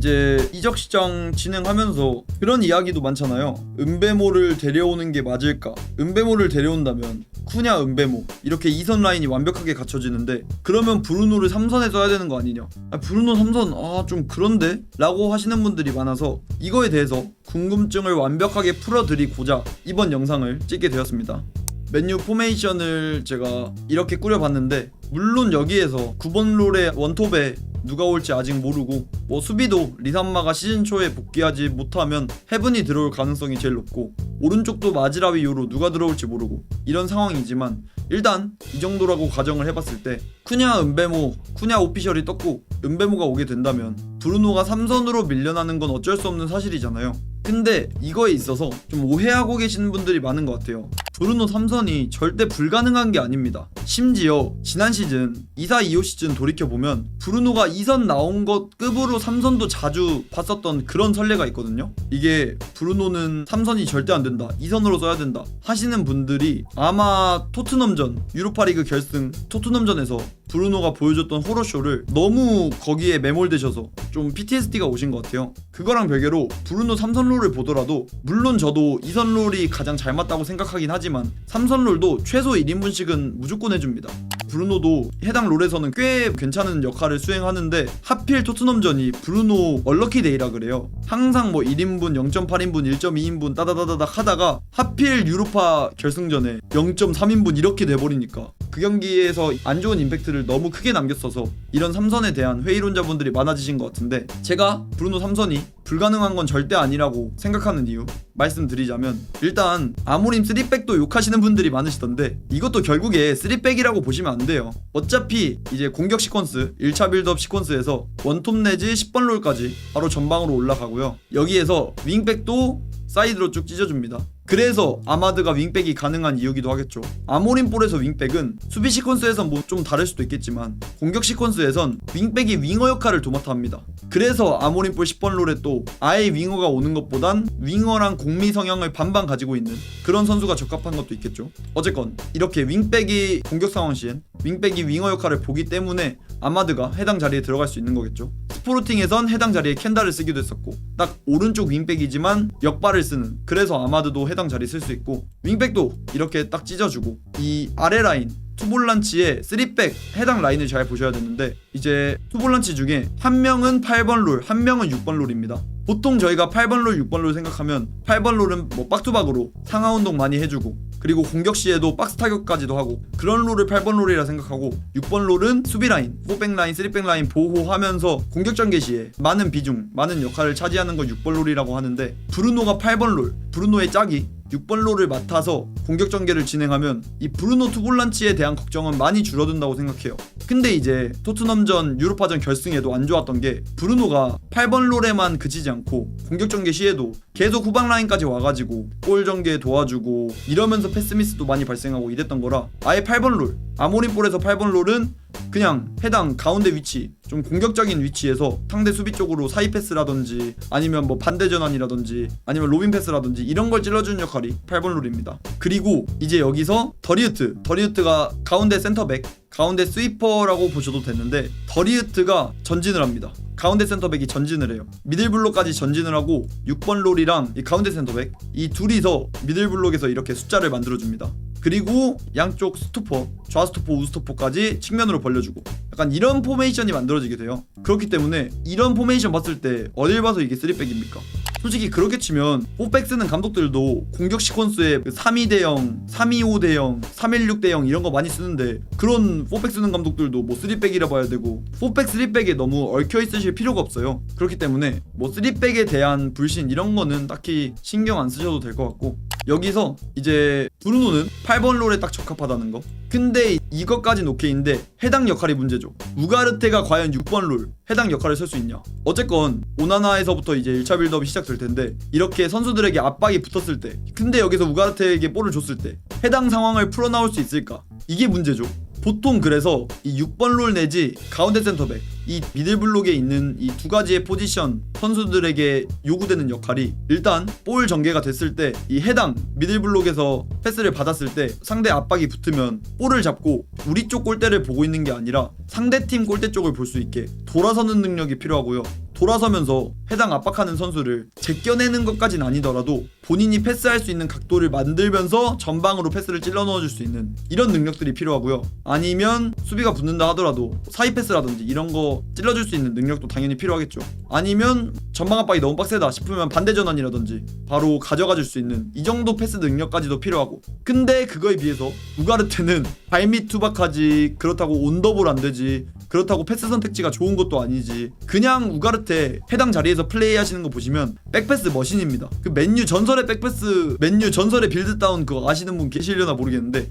이제 이적 시장 진행하면서 그런 이야기도 많잖아요. 은배모를 데려오는 게 맞을까? 은배모를 데려온다면 쿠냐 은배모 이렇게 2선 라인이 완벽하게 갖춰지는데 그러면 브루노를 3선에 써야 되는 거 아니냐? 브루노 3선 좀 그런데? 라고 하시는 분들이 많아서 이거에 대해서 궁금증을 완벽하게 풀어드리고자 이번 영상을 찍게 되었습니다. 맨유 포메이션을 제가 이렇게 꾸려봤는데 물론 여기에서 9번 롤의 원톱에 누가 올지 아직 모르고 수비도 리산마가 시즌 초에 복귀하지 못하면 헤븐이 들어올 가능성이 제일 높고 오른쪽도 마즈라위 요로 누가 들어올지 모르고 이런 상황이지만 일단 이 정도라고 가정을 해봤을 때 쿠냐 은배모 쿠냐 오피셜이 떴고 은배모가 오게 된다면 브루노가 3선으로 밀려나는 건 어쩔 수 없는 사실이잖아요. 근데 이거에 있어서 좀 오해하고 계시는 분들이 많은 것 같아요. 브루노 3선이 절대 불가능한 게 아닙니다. 심지어 지난 시즌 24-25 시즌 돌이켜보면 브루노가 2선 나온 것 급으로 3선도 자주 봤었던 그런 선례가 있거든요. 이게 브루노는 3선이 절대 안 된다 2선으로 써야 된다 하시는 분들이 아마 토트넘전 유로파리그 결승 토트넘전에서 브루노가 보여줬던 호러쇼를 너무 거기에 매몰되셔서 좀 PTSD가 오신 것 같아요. 그거랑 별개로 브루노 3선 롤을 보더라도 물론 저도 2선 롤이 가장 잘 맞다고 생각하긴 하지만 3선 롤도 최소 1인분씩은 무조건 해줍니다. 브루노도 해당 롤에서는 꽤 괜찮은 역할을 수행하는데 하필 토트넘전이 브루노 얼럭키 데이라 그래요. 항상 1인분, 0.8인분, 1.2인분 따다다다닥 하다가 하필 유로파 결승전에 0.3인분 이렇게 돼버리니까 그 경기에서 안 좋은 임팩트를 너무 크게 남겼어서 이런 3선에 대한 회의론자분들이 많아지신 것 같은데 제가 브루노 3선이 불가능한 건 절대 아니라고 생각하는 이유 말씀드리자면 일단 아모림 3백도 욕하시는 분들이 많으시던데 이것도 결국에 3백이라고 보시면 안 돼요. 어차피 이제 공격 시퀀스 1차 빌드업 시퀀스에서 원톱 내지 10번 롤까지 바로 전방으로 올라가고요. 여기에서 윙백도 사이드로 쭉 찢어줍니다. 그래서 아마드가 윙백이 가능한 이유기도 하겠죠. 아모림 볼에서 윙백은 수비 시퀀스에선 좀 다를 수도 있겠지만 공격 시퀀스에선 윙백이 윙어 역할을 도맡아 합니다. 그래서 아모림 볼 10번 롤에 또 아예 윙어가 오는 것보단 윙어랑 공미 성향을 반반 가지고 있는 그런 선수가 적합한 것도 있겠죠. 어쨌건 이렇게 윙백이 공격 상황 시엔 윙백이 윙어 역할을 보기 때문에 아마드가 해당 자리에 들어갈 수 있는 거겠죠. 스포르팅에선 해당 자리에 켄다를 쓰기도 했었고 딱 오른쪽 윙백이지만 역발을 쓰는 그래서 아마드도 해당 자리 쓸 수 있고 윙백도 이렇게 딱 찢어주고 이 아래 라인 투볼란치의 3백 해당 라인을 잘 보셔야 되는데 이제 투볼란치 중에 한 명은 8번 롤, 한 명은 6번 롤입니다. 보통 저희가 8번 롤, 6번 롤 생각하면 8번 롤은 박투박으로 상하 운동 많이 해주고 그리고 공격 시에도 박스 타격까지도 하고 그런 롤을 8번 롤이라 생각하고 6번 롤은 수비 라인, 4백 라인, 3백 라인 보호하면서 공격 전개 시에 많은 비중, 많은 역할을 차지하는 걸 6번 롤이라고 하는데 브루노가 8번 롤, 브루노의 짝이 6번 롤을 맡아서 공격 전개를 진행하면 이 브루노 투볼란치에 대한 걱정은 많이 줄어든다고 생각해요. 근데 이제 토트넘전 유로파전 결승에도 안 좋았던 게 브루노가 8번 롤에만 그치지 않고 공격 전개 시에도 계속 후방 라인까지 와가지고 볼 전개 도와주고 이러면서 패스 미스도 많이 발생하고 이랬던 거라 아예 8번 롤 아모림 볼에서 8번 롤은 그냥 해당 가운데 위치 좀 공격적인 위치에서 상대 수비 쪽으로 사이 패스라든지 아니면 반대 전환이라든지 아니면 로빙 패스라든지 이런 걸 찔러주는 역할이 8번 롤입니다. 그리고 이제 여기서 더리우트가 가운데 센터백 가운데 스위퍼라고 보셔도 되는데 더리우트가 전진을 합니다. 가운데 센터백이 전진을 해요. 미들블록까지 전진을 하고 6번 롤이랑 이 가운데 센터백 이 둘이서 미들블록에서 이렇게 숫자를 만들어줍니다. 그리고 양쪽 스토퍼 좌스토퍼 우스토퍼까지 측면으로 벌려주고 약간 이런 포메이션이 만들어지게 돼요. 그렇기 때문에 이런 포메이션 봤을 때 어딜 봐서 이게 3백입니까? 솔직히 그렇게 치면 4백 쓰는 감독들도 공격 시퀀스에 3-2-0, 3-2-5-0, 3-1-6-0 이런 거 많이 쓰는데 그런 4백 쓰는 감독들도 3백이라 봐야 되고 4백, 3백에 너무 얽혀있으실 필요가 없어요. 그렇기 때문에 3백에 대한 불신 이런 거는 딱히 신경 안 쓰셔도 될 것 같고 여기서 이제 브루노는 8번 롤에 딱 적합하다는 거. 근데 이것까진 오케이인데 해당 역할이 문제죠. 우가르테가 과연 6번 롤 해당 역할을 쓸 수 있냐. 어쨌건 오나나에서부터 이제 1차 빌드업이 시작될 텐데 이렇게 선수들에게 압박이 붙었을 때 근데 여기서 우가르테에게 볼을 줬을 때 해당 상황을 풀어나올 수 있을까? 이게 문제죠. 보통 그래서 이 6번 롤 내지 가운데 센터백 이 미들블록에 있는 이 두 가지의 포지션 선수들에게 요구되는 역할이 일단 볼 전개가 됐을 때 이 해당 미들블록에서 패스를 받았을 때 상대 압박이 붙으면 볼을 잡고 우리 쪽 골대를 보고 있는 게 아니라 상대팀 골대 쪽을 볼 수 있게 돌아서는 능력이 필요하고요. 돌아서면서 해당 압박하는 선수를 제껴내는 것까진 아니더라도 본인이 패스할 수 있는 각도를 만들면서 전방으로 패스를 찔러 넣어줄 수 있는 이런 능력들이 필요하고요. 아니면 수비가 붙는다 하더라도 사이 패스라든지 이런 거 찔러줄 수 있는 능력도 당연히 필요하겠죠. 아니면 전방 압박이 너무 빡세다 싶으면 반대 전환이라든지 바로 가져가 줄 수 있는 이 정도 패스 능력까지도 필요하고, 근데 그거에 비해서 우가르테는 발밑 투박하지, 그렇다고 온더볼 안 되지, 그렇다고 패스 선택지가 좋은 것도 아니지. 그냥 우가르테 해당 자리에서 플레이 하시는 거 보시면 백패스 머신입니다. 그 맨유 전설의 백패스, 맨유 전설의 빌드다운 그거 아시는 분 계시려나 모르겠는데,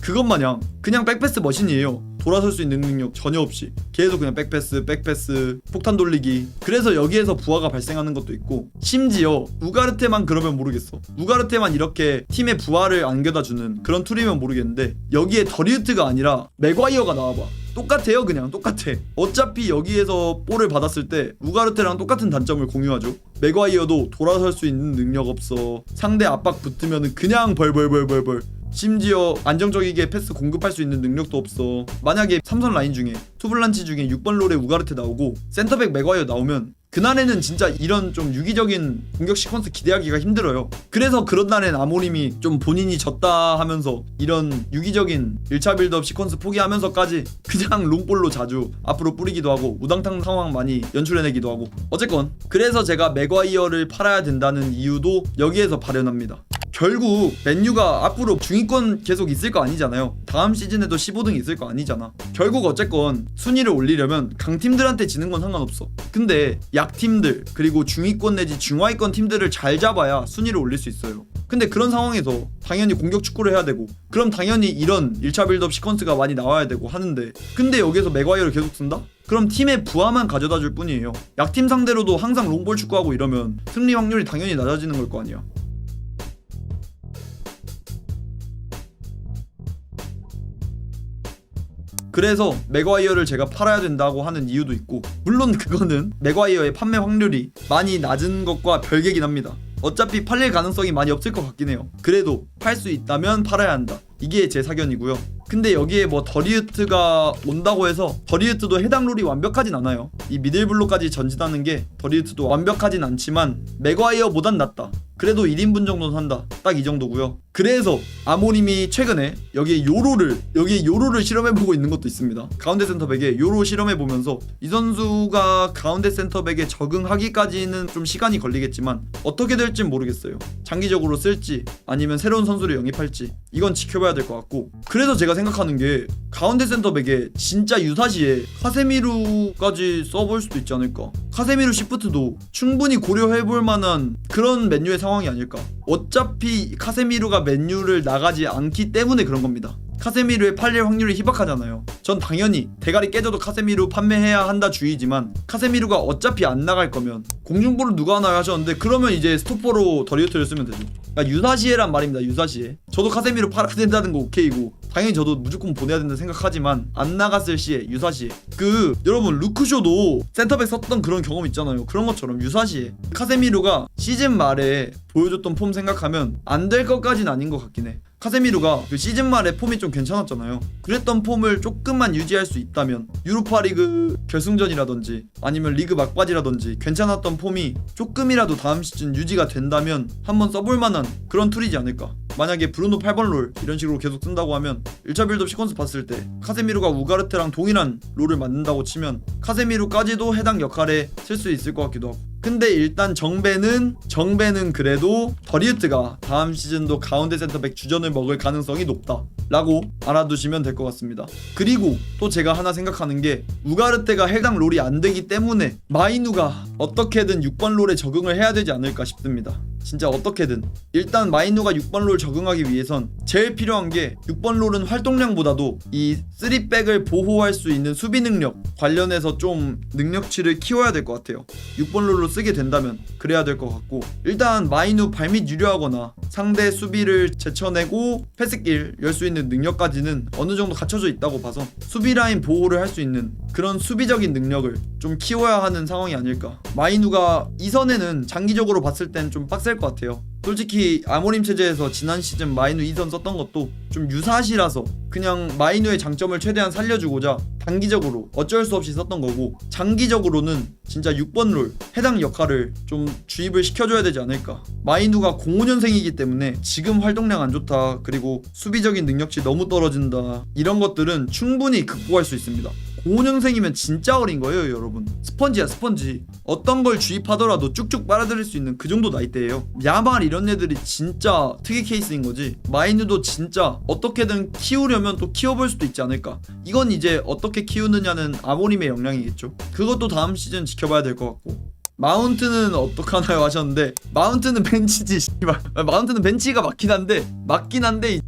그것 마냥 그냥 백패스 머신이에요. 돌아설 수 있는 능력 전혀 없이 계속 그냥 백패스 폭탄 돌리기. 그래서 여기에서 부하가 발생하는 것도 있고, 심지어 우가르테만 그러면 모르겠어. 우가르테만 이렇게 팀의 부하를 안겨다주는 그런 툴이면 모르겠는데, 여기에 더리우트가 아니라 맥과이어가 나와봐. 똑같아요. 그냥 똑같아. 어차피 여기에서 볼을 받았을 때 우가르테랑 똑같은 단점을 공유하죠. 맥과이어도 돌아설 수 있는 능력 없어. 상대 압박 붙으면 그냥 벌벌벌벌벌. 심지어 안정적이게 패스 공급할 수 있는 능력도 없어. 만약에 3선 라인 중에 투블란치 중에 6번 롤에 우가르테 나오고 센터백 맥과이어 나오면 그날에는 진짜 이런 좀 유기적인 공격 시퀀스 기대하기가 힘들어요. 그래서 그런 날엔 아모림이 좀 본인이 졌다 하면서 이런 유기적인 1차 빌드업 시퀀스 포기하면서까지 그냥 롱볼로 자주 앞으로 뿌리기도 하고 우당탕 상황 많이 연출해내기도 하고. 어쨌건 그래서 제가 맥과이어를 팔아야 된다는 이유도 여기에서 발현합니다. 결국 맨유가 앞으로 중위권 계속 있을 거 아니잖아요. 다음 시즌에도 15등 있을 거 아니잖아. 결국 어쨌건 순위를 올리려면 강팀들한테 지는 건 상관없어. 근데 약팀들 그리고 중위권 내지 중하위권 팀들을 잘 잡아야 순위를 올릴 수 있어요. 근데 그런 상황에서 당연히 공격 축구를 해야 되고, 그럼 당연히 이런 1차 빌드업 시퀀스가 많이 나와야 되고 하는데, 근데 여기서 맥과이어를 계속 쓴다? 그럼 팀의 부하만 가져다 줄 뿐이에요. 약팀 상대로도 항상 롱볼 축구하고 이러면 승리 확률이 당연히 낮아지는 걸 거 아니야. 그래서 맥과이어를 제가 팔아야 된다고 하는 이유도 있고, 물론 그거는 맥과이어의 판매 확률이 많이 낮은 것과 별개긴 합니다. 어차피 팔릴 가능성이 많이 없을 것 같긴 해요. 그래도 팔 수 있다면 팔아야 한다, 이게 제 사견이고요. 근데 여기에 뭐 더리우트가 온다고 해서 더리우트도 해당 룰이 완벽하진 않아요. 이 미들블로까지 전진하는 게 더리우트도 완벽하진 않지만 맥과이어보단 낫다. 그래도 1인분 정도는 한다. 딱 이 정도고요. 그래서 아모림이 최근에 여기에 요로를 실험해보고 있는 것도 있습니다. 가운데 센터백에 요로 실험해보면서 이 선수가 가운데 센터백에 적응하기까지는 좀 시간이 걸리겠지만 어떻게 될진 모르겠어요. 장기적으로 쓸지 아니면 새로운 선수를 영입할지 이건 지켜봐야 될 것 같고, 그래서 제가 생각하는 게 가운데 센터백에 진짜 유사시에 카세미루까지 써볼 수도 있지 않을까. 카세미루 시프트도 충분히 고려해볼 만한 그런 맨유의 상황이 아닐까. 어차피 카세미루가 맨유를 나가지 않기 때문에 그런 겁니다. 카세미루의 팔릴 확률이 희박하잖아요. 전 당연히 대가리 깨져도 카세미루 판매해야 한다 주의지만, 카세미루가 어차피 안 나갈 거면 공중볼을 누가 하나 하셨는데 그러면 이제 스토퍼로 더리우트를 쓰면 되죠. 그러니까 유사시에란 말입니다. 유사시에. 저도 카세미루 팔아야 된다는 거 오케이고 당연히 저도 무조건 보내야 된다 생각하지만, 안 나갔을 시에, 유사시에. 여러분 루크쇼도 센터백 썼던 그런 경험 있잖아요. 그런 것처럼 유사시에 카세미루가 시즌 말에 보여줬던 폼 생각하면 안 될 것까진 아닌 것 같긴 해. 카세미루가 그 시즌 말에 폼이 좀 괜찮았잖아요. 그랬던 폼을 조금만 유지할 수 있다면 유로파리그 결승전이라든지 아니면 리그 막바지라든지 괜찮았던 폼이 조금이라도 다음 시즌 유지가 된다면 한번 써볼 만한 그런 툴이지 않을까. 만약에 브루노 8번 롤 이런 식으로 계속 쓴다고 하면 1차 빌드업 시퀀스 봤을 때 카세미루가 우가르테랑 동일한 롤을 만든다고 치면 카세미루까지도 해당 역할에 쓸 수 있을 것 같기도 하고. 근데 일단 정배는 그래도 더리우트가 다음 시즌도 가운데 센터백 주전을 먹을 가능성이 높다 라고 알아두시면 될 것 같습니다. 그리고 또 제가 하나 생각하는 게, 우가르테가 해당 롤이 안 되기 때문에 마이누가 어떻게든 6번 롤에 적응을 해야 되지 않을까 싶습니다. 진짜 어떻게든. 일단 마이누가 6번 롤 적응하기 위해선 제일 필요한 게, 6번 롤은 활동량보다도 이 3백을 보호할 수 있는 수비 능력 관련해서 좀 능력치를 키워야 될 것 같아요. 6번 롤로 쓰게 된다면 그래야 될 것 같고, 일단 마이누 발밑 유려하거나 상대 수비를 제쳐내고 패스길 열 수 있는 능력까지는 어느 정도 갖춰져 있다고 봐서 수비 라인 보호를 할 수 있는 그런 수비적인 능력을 좀 키워야 하는 상황이 아닐까. 마이누가 이선에는 장기적으로 봤을 땐 좀 빡셀 될 것 같아요. 솔직히 아모림 체제에서 지난 시즌 마이누 2선 썼던 것도 좀 유사시라서 그냥 마이누의 장점을 최대한 살려주고자 단기적으로 어쩔 수 없이 썼던 거고, 장기적으로는 진짜 6번 롤 해당 역할을 좀 주입을 시켜줘야 되지 않을까. 마이누가 05년생이기 때문에 지금 활동량 안 좋다, 그리고 수비적인 능력치 너무 떨어진다, 이런 것들은 충분히 극복할 수 있습니다. 05년생이면 진짜 어린 거예요 여러분. 스펀지야 스펀지. 어떤 걸 주입하더라도 쭉쭉 빨아들일 수 있는 그 정도 나이대예요. 야말 이런 애들이 진짜 특이 케이스인 거지. 마이누도 진짜 어떻게든 키우려면 또 키워볼 수도 있지 않을까. 이건 이제 어떻게 키우느냐는 아모림의 역량이겠죠. 그것도 다음 시즌 지켜봐야 될 것 같고, 마운트는 어떡하나요 하셨는데, 마운트는 벤치지 씨발. 마운트는 벤치가 맞긴 한데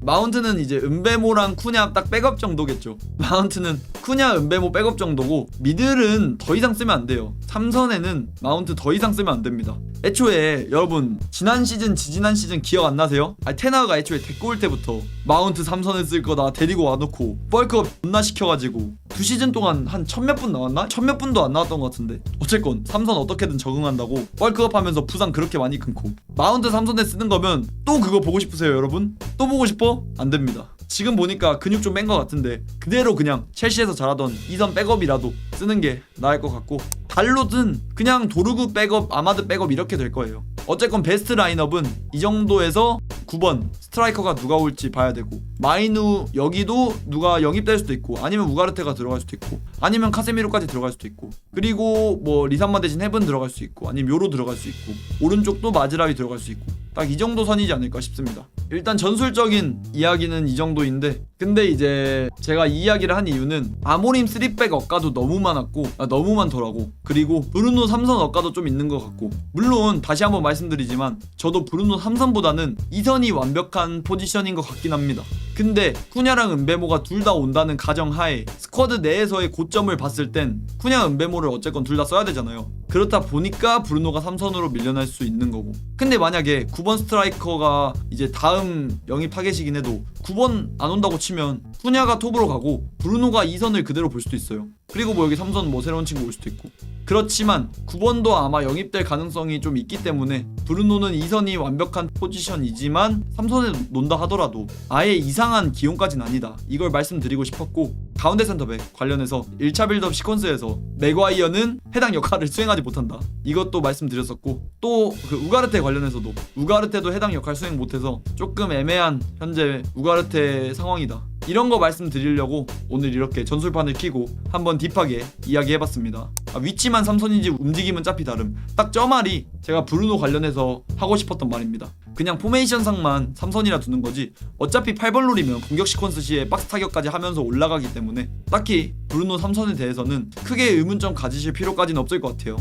마운트는 이제 은베모랑 쿠냐 딱 백업 정도겠죠. 마운트는 쿠냐 은베모 백업 정도고, 미들은 더 이상 쓰면 안 돼요. 3선에는 마운트 더 이상 쓰면 안 됩니다. 애초에 여러분 지난 시즌 지지난 시즌 기억 안 나세요? 테나가 애초에 데리고 올 때부터 마운트 3선을 쓸 거다 데리고 와놓고 벌크업 존나 시켜가지고 2시즌 동안 한 1000몇 분 나왔나? 1000몇 분도 안 나왔던 것 같은데, 어쨌건 3선 어떻게든 적응한다고 벌크업 하면서 부상 그렇게 많이 끊고, 마운트 3선에 쓰는 거면 또 그거 보고 싶으세요 여러분? 또 보고 싶어? 안 됩니다. 지금 보니까 근육 좀 뺀 것 같은데 그대로 그냥 첼시에서 잘하던 2선 백업이라도 쓰는 게 나을 것 같고, 달롯은 그냥 도르구 백업, 아마드 백업 이렇게 될 거예요. 어쨌건 베스트 라인업은 이 정도에서 9번 스트라이커가 누가 올지 봐야 되고, 마이누 여기도 누가 영입될 수도 있고, 아니면 우가르테가 들어갈 수도 있고, 아니면 카세미로까지 들어갈 수도 있고, 그리고 뭐 리산마 대신 헤븐 들어갈 수 있고, 아니면 요로 들어갈 수 있고, 오른쪽도 마즈라위 들어갈 수 있고, 딱 이 정도 선이지 않을까 싶습니다. 일단 전술적인 이야기는 이 정도인데, 근데 이제 제가 이 이야기를 한 이유는 아모림 3백 억가도 너무 많았고, 너무 많더라고. 그리고 브루노 3선 억가도 좀 있는 것 같고, 물론 다시 한번 말씀드리지만 저도 브루노 3선보다는 2선이 완벽한 포지션인 것 같긴 합니다. 근데 쿠냐랑 은베모가 둘 다 온다는 가정하에 스쿼드 내에서의 고점을 봤을 땐 쿠냐 은베모를 어쨌건 둘 다 써야 되잖아요. 그렇다 보니까 브루노가 3선으로 밀려날 수 있는 거고, 근데 만약에 9번 스트라이커가 이제 다음 영입 타겟이긴 해도 9번 안 온다고 치면 쿠냐가 톱으로 가고 브루노가 2선을 그대로 볼 수도 있어요. 그리고 뭐 여기 3선 뭐 새로운 친구 올 수도 있고. 그렇지만 9번도 아마 영입될 가능성이 좀 있기 때문에 브루노는 2선이 완벽한 포지션이지만 3선에 논다 하더라도 아예 이상한 기용까진 아니다, 이걸 말씀드리고 싶었고, 가운데 센터백 관련해서 1차 빌드업 시퀀스에서 맥과이어는 해당 역할을 수행하지 못한다, 이것도 말씀드렸었고, 또 그 우가르테 관련해서도 우가르테도 해당 역할 수행 못해서 조금 애매한 현재 우가르테 상황이다, 이런 거 말씀드리려고 오늘 이렇게 전술판을 키고 한번 딥하게 이야기해봤습니다. 위치만 3선이지 움직임은 짜피 다름, 딱 저 말이 제가 브루노 관련해서 하고 싶었던 말입니다. 그냥 포메이션상만 3선이라 두는 거지, 어차피 8번 롤이면 공격 시퀀스 시에 박스 타격까지 하면서 올라가기 때문에 딱히 브루노 3선에 대해서는 크게 의문점 가지실 필요까지는 없을 것 같아요.